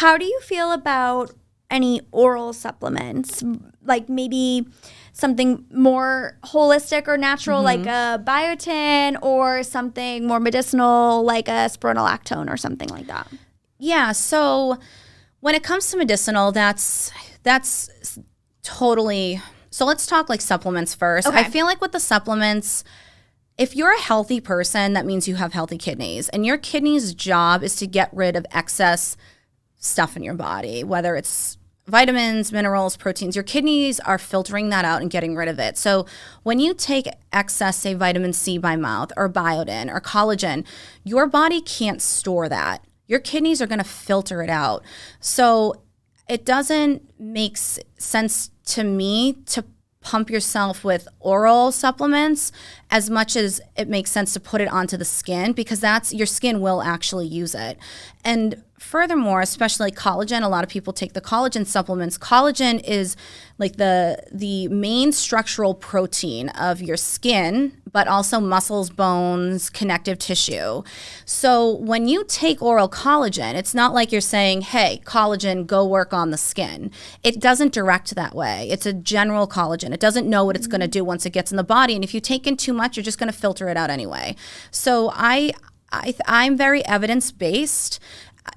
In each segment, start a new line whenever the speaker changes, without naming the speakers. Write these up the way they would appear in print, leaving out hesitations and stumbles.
how do you feel about any oral supplements? Like maybe something more holistic or natural, like a biotin, or something more medicinal, like a spironolactone or something like that?
Yeah. So when it comes to medicinal, that's totally. So let's talk like supplements first.
Okay.
I feel like with the supplements, if you're a healthy person, that means you have healthy kidneys, and your kidney's job is to get rid of excess stuff in your body, whether it's vitamins, minerals, proteins. Your kidneys are filtering that out and getting rid of it. So when you take excess, say, vitamin C by mouth or biotin or collagen, your body can't store that. Your kidneys are going to filter it out. So it doesn't make sense to me to pump yourself with oral supplements as much as it makes sense to put it onto the skin, because your skin will actually use it. And furthermore, especially collagen, a lot of people take the collagen supplements. Collagen is like the main structural protein of your skin, but also muscles, bones, connective tissue. So when you take oral collagen, it's not like you're saying, hey, collagen, go work on the skin. It doesn't direct that way. It's a general collagen. It doesn't know what it's going to do once it gets in the body. And if you take in too much, you're just going to filter it out anyway. So I'm very evidence-based.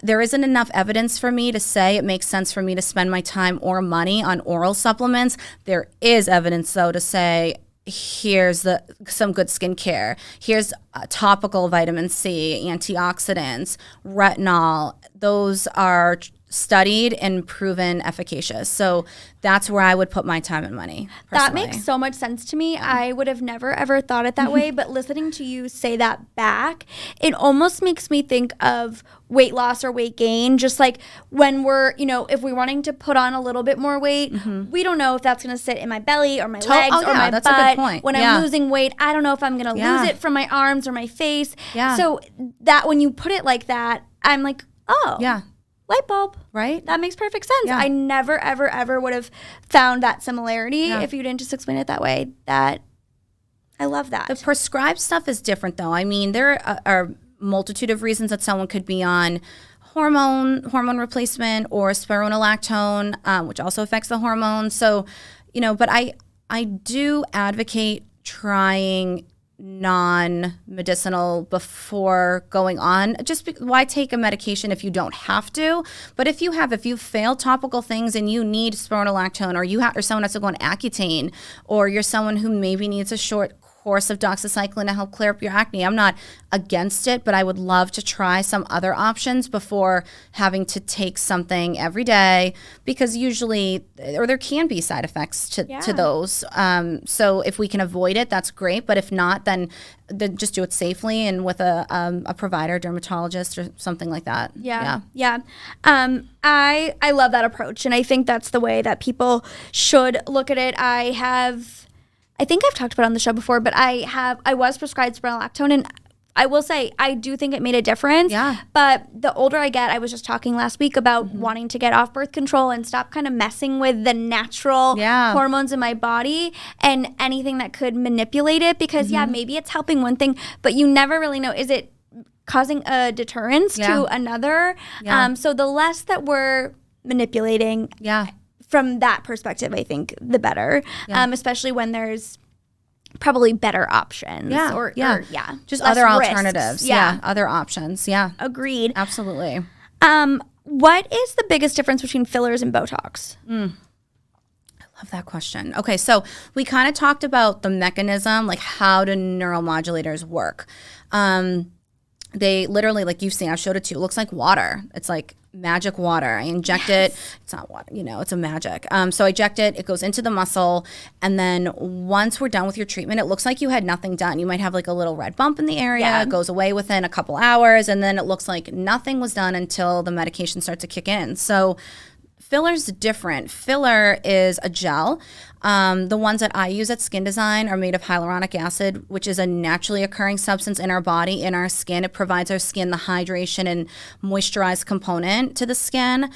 There isn't enough evidence for me to say it makes sense for me to spend my time or money on oral supplements. There is evidence, though, to say, here's some good skincare. Here's topical vitamin C, antioxidants, retinol. Those are studied and proven efficacious. So that's where I would put my time and money, personally.
That makes so much sense to me. I would have never, ever thought it that way. But listening to you say that back, it almost makes me think of weight loss or weight gain. Just like when we're, if we're wanting to put on a little bit more weight, we don't know if that's going to sit in my belly or my legs or my
that's
butt.
a good point.
When I'm losing weight, I don't know if I'm going to lose it from my arms or my face.
Yeah.
So that when you put it like that, I'm like, oh.
Yeah.
Light bulb.
Right?
That makes perfect sense.
Yeah.
I never, ever, ever would have found that similarity if you didn't just explain it that way. I love that.
The prescribed stuff is different, though. I mean, there are a multitude of reasons that someone could be on hormone replacement or spironolactone, which also affects the hormones. So, but I do advocate trying non-medicinal before going on. Why take a medication if you don't have to? But if you failed topical things and you need spironolactone, or someone has to go on Accutane, or you're someone who maybe needs a short course of doxycycline to help clear up your acne, I'm not against it, but I would love to try some other options before having to take something every day, because usually, or there can be side effects to those. So if we can avoid it, that's great. But if not, then just do it safely and with a provider, dermatologist, or something like that.
Yeah. I love that approach, and I think that's the way that people should look at it. I think I've talked about it on the show before, but I was prescribed spironolactone, and I will say I do think it made a difference.
Yeah.
But the older I get, I was just talking last week about wanting to get off birth control and stop kind of messing with the natural hormones in my body and anything that could manipulate it, because maybe it's helping one thing, but you never really know, is it causing a deterrence to another? So the less that we're manipulating, from that perspective, I think the better, especially when there's probably better options.
Just
less
other
risks.
Alternatives. Other options.
Agreed.
Absolutely.
What is the biggest difference between fillers and Botox?
I love that question. Okay, so we kind of talked about the mechanism, like how do neuromodulators work. They literally, like you've seen, I've showed it to you, it looks like water. It's like magic water. I inject it. It's not water, it's a magic. So I inject it. It goes into the muscle. And then once we're done with your treatment, it looks like you had nothing done. You might have like a little red bump in the area. It goes away within a couple hours. And then it looks like nothing was done until the medication starts to kick in. So filler's different. Filler is a gel. The ones that I use at Skin Design are made of hyaluronic acid, which is a naturally occurring substance in our body, in our skin. It provides our skin the hydration and moisturized component to the skin.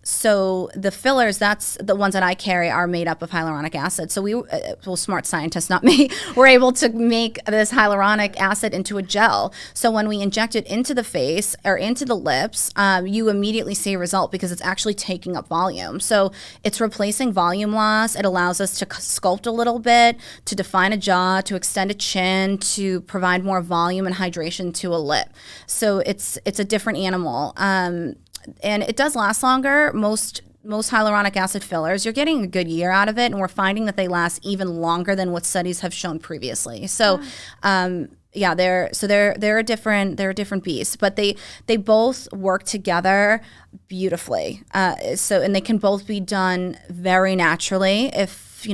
So the fillers, that's the ones that I carry, are made up of hyaluronic acid. So smart scientists, not me, were able to make this hyaluronic acid into a gel. So when we inject it into the face or into the lips, you immediately see a result because it's actually taking up volume. So it's replacing volume loss. It allows us to sculpt a little bit, to define a jaw, to extend a chin, to provide more volume and hydration to a lip. So it's a different animal. And it does last longer. Most hyaluronic acid fillers, you're getting a good year out of it, and we're finding that they last even longer than what studies have shown previously. So, they're a different beast, but they both work together beautifully. And they can both be done very naturally if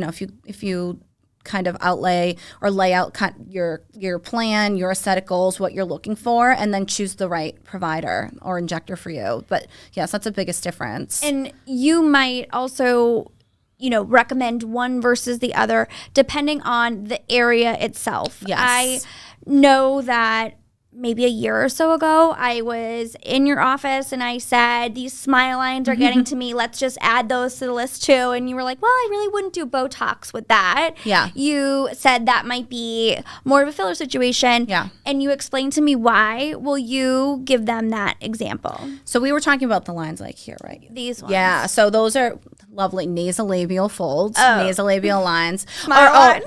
you kind of outlay or lay out your plan, your aesthetic goals, what you're looking for, and then choose the right provider or injector for you. But yes, that's the biggest difference.
And you might also, recommend one versus the other depending on the area itself.
Yes.
I know that maybe a year or so ago, I was in your office and I said, these smile lines are getting to me. Let's just add those to the list too. And you were like, well, I really wouldn't do Botox with that.
Yeah.
You said that might be more of a filler situation.
Yeah.
And you explained to me why. Will you give them that example?
So we were talking about the lines like here, right?
These ones.
Yeah. So those are lovely nasolabial folds, nasolabial lines.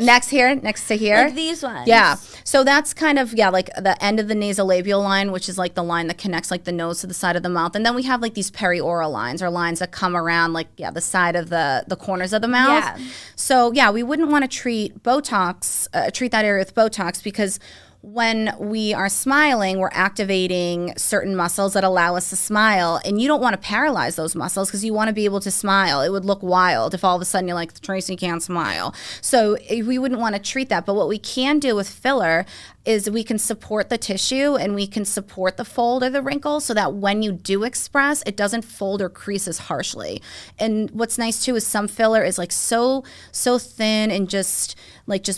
Next to here.
Like these ones.
Yeah. So that's kind of, like the end of the nasolabial line, which is like the line that connects like the nose to the side of the mouth. And then we have like these perioral lines, or lines that come around like, the side of the corners of the mouth.
Yeah.
So we wouldn't want to treat that area with Botox, because when we are smiling, we're activating certain muscles that allow us to smile. And you don't want to paralyze those muscles, because you want to be able to smile. It would look wild if all of a sudden you're like, Tracy can't smile. So we wouldn't want to treat that. But what we can do with filler is we can support the tissue and we can support the fold or the wrinkle, so that when you do express, it doesn't fold or crease as harshly. And what's nice too is some filler is like so thin and just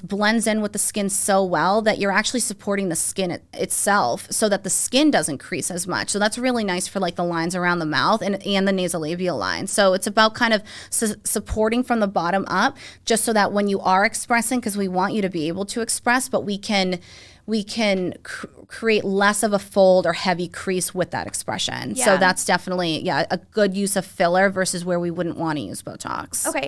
blends in with the skin so well that you're actually supporting the skin itself, so that the skin doesn't crease as much. So that's really nice for like the lines around the mouth and the nasolabial line. So it's about kind of supporting from the bottom up, just so that when you are expressing, because we want you to be able to express, but we can create less of a fold or heavy crease with that expression. Yeah. So that's definitely, a good use of filler versus where we wouldn't want to use Botox.
Okay.